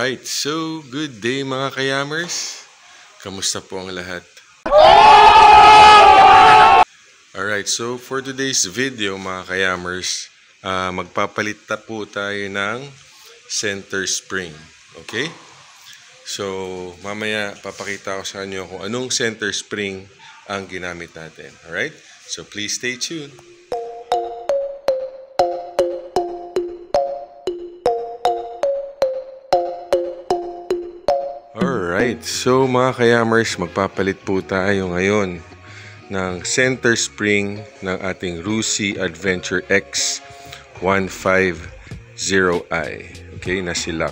Alright, so good day mga kayamers. Kamusta po ang lahat? Alright, so for today's video mga kayamers, magpapalit po tayo ng center spring. Okay? So mamaya papakita ko sa inyo kung anong center spring ang ginamit natin. Alright? So please stay tuned. Alright, so mga kayamers, magpapalit po tayo ngayon ng center spring ng ating Rusi Adventure X 150i. Okay, na silak.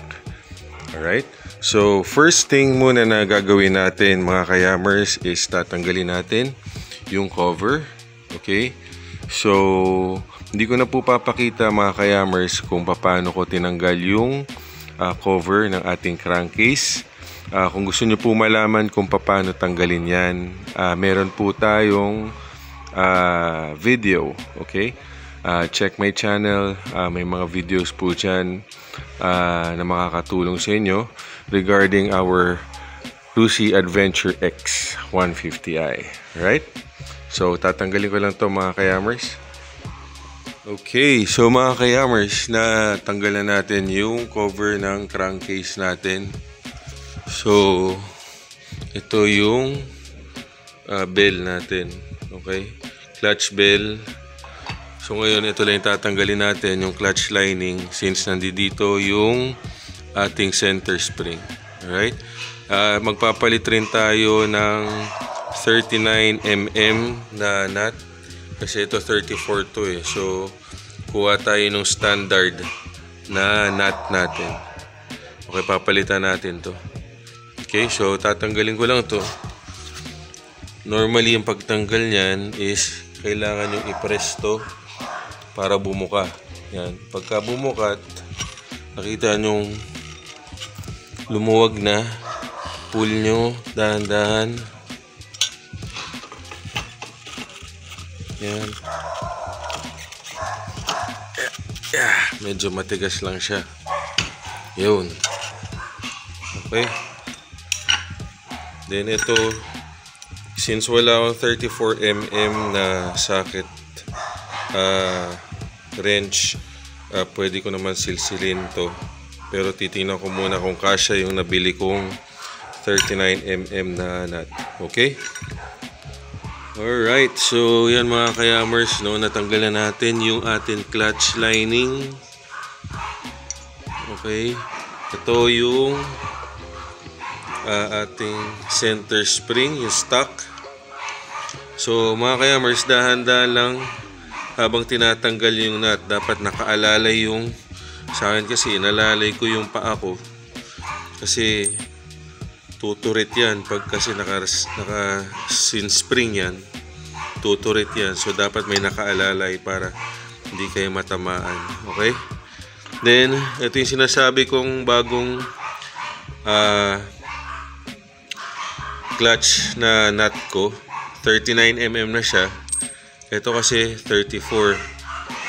Alright, so first thing muna na gagawin natin mga kayamers is tatanggalin natin yung cover. Okay, so hindi ko na po papakita mga kayamers kung paano ko tinanggal yung cover ng ating crankcase. Kung gusto nyo po malaman kung paano tanggalin yan, meron po tayong video, okay? Check my channel, may mga videos po dyan na makakatulong sa inyo regarding our Rusi Adventure X 150i. Right? So, tatanggalin ko lang to mga kayamers. Okay, so mga kayamers, natanggalan natin yung cover ng crankcase natin. So, ito yung bell natin. Okay? Clutch bell. So, ngayon, ito lang yung tatanggalin natin, yung clutch lining, since nandito yung ating center spring. Alright? Magpapalit rin tayo ng 39mm na nut. Kasi ito 34 to eh. So, kuha tayo ng standard na nut natin. Okay, papalitan natin to. Okay, so tatanggalin ko lang to. Normally, yung pagtanggal niyan is kailangan yung i-press to para bumuka. Yan. Pagka bumukat, nakita nyong lumuwag na. Pull nyo, dahan-dahan. Yan. Medyo matigas lang siya. Yun. Okay. Then ito, since wala akong 34mm na socket wrench, pwede ko naman silsilin to. Pero titingnan ko muna kung kasya yung nabili kong 39mm na nut. Okay? Alright, so yan mga kayamers, no, natanggalan natin yung ating clutch lining. Okay? Ito yung ating center spring, yung stock. So mga kayamers, dahan-dahan lang habang tinatanggal yung nut. Dapat nakaalalay yung, sa akin kasi inalalay ko yung paa ko kasi tuturit yan pag kasi naka-sin spring yan, tuturit yan. So dapat may nakaalalay para hindi kayo matamaan. Okay, then ito yung sinasabi kong bagong clutch na nut ko. 39mm na siya. Ito kasi 34.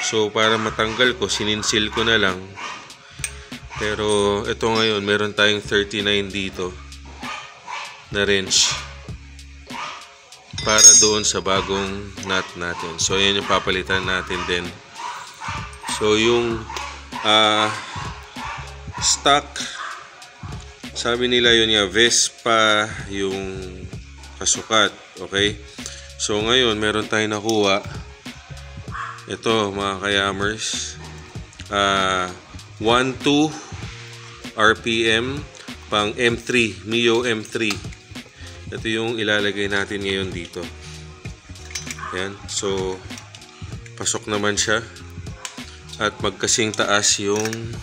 So para matanggal ko, sininsil ko na lang. Pero ito ngayon, meron tayong 39 dito na wrench para doon sa bagong nut natin. So yan yung papalitan natin din. So yung stock, sabi nila yun nga, Vespa yung kasukat. Okay? So ngayon, meron tayong nakuha. Ito mga kayamers. 1.2 RPM pang M3, Mio M3. Ito yung ilalagay natin ngayon dito. Ayan. So, pasok naman siya. At magkasing taas yung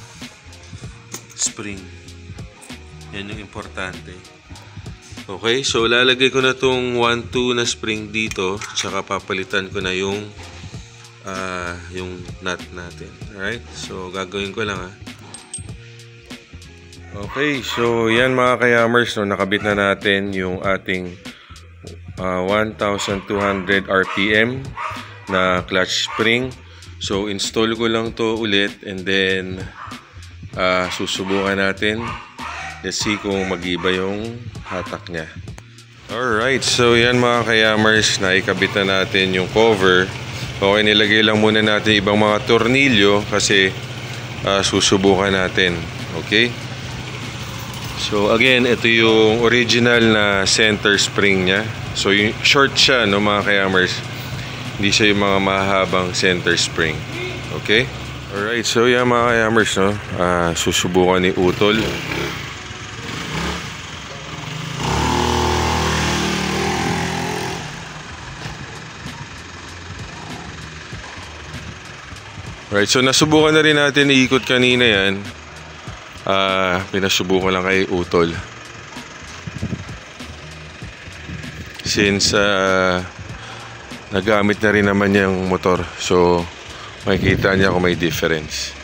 spring. Yan yung importante. Okay, so lalagay ko na tong 1.2 na spring dito, tsaka papalitan ko na yung nut natin. Alright, so gagawin ko lang ha. Okay, so yan mga kayamers, no, nakabit na natin yung ating 1200 RPM na clutch spring. So install ko lang to ulit and then susubukan natin Let's see kung mag-iba yung hatak niya. Alright, so yan mga kayamers, naikabit na natin yung cover. Okay, nilagay lang muna natin ibang mga tornilyo kasi susubukan natin. Okay? So again, ito yung original na center spring niya. So yung short siya, no mga kayamers. Hindi siya yung mga mahabang center spring. Okay? Alright, so yan mga kayamers, no? Susubukan ni Utol. Alright, so nasubukan na rin natin iikot kanina yan. Pinasubukan lang kay Utol. Since nagamit na rin naman niya yung motor. So makikita niya kung may difference.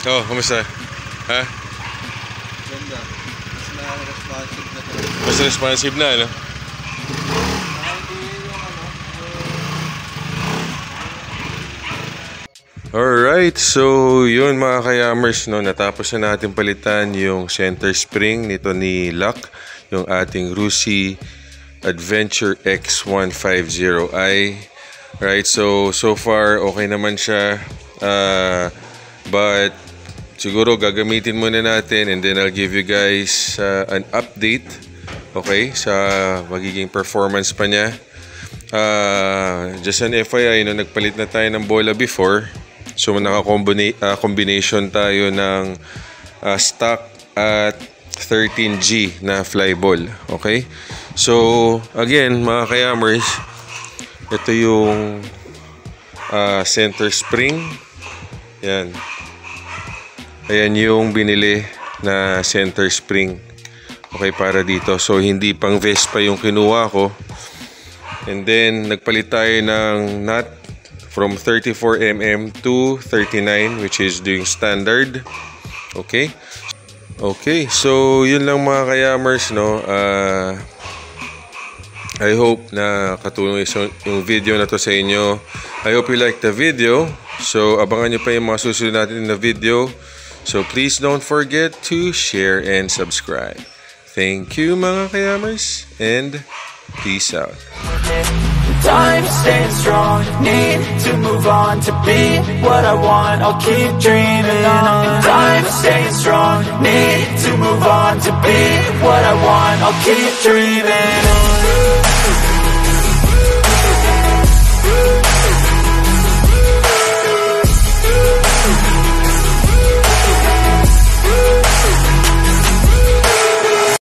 Oh, kumusta? Ha? Ganda. Mas responsive na, ano? Alright, so yun mga kayamers, no, natapos na natin palitan yung center spring nito ni Luck, yung ating Rusi Adventure X150i. Right, so far okay naman siya, but siguro gagamitin muna natin and then I'll give you guys an update, okay, sa magiging performance pa niya. Just an FYI, no, nagpalit na tayo ng bola before. So naka-combination tayo ng stock at 13G na fly ball. Okay? So again mga kayamers, ito yung center spring. Yan. Ayan yung binili na center spring. Okay, para dito. So hindi pang Vespa yung kinuha ko. And then nagpalit tayo ng nut from 34mm to 39, which is doing standard. Okay? Okay, so yun lang mga kayamers, no? I hope na katulong yung video na to sa inyo. I hope you like the video. So abangan nyo pa yung mga susunod natin na video. So please don't forget to share and subscribe. Thank you mga kayamers, and peace out. I'm staying strong, need to move on to be what I want, I'll keep dreaming on. I'm staying strong, need to move on to be what I want, I'll keep dreaming on.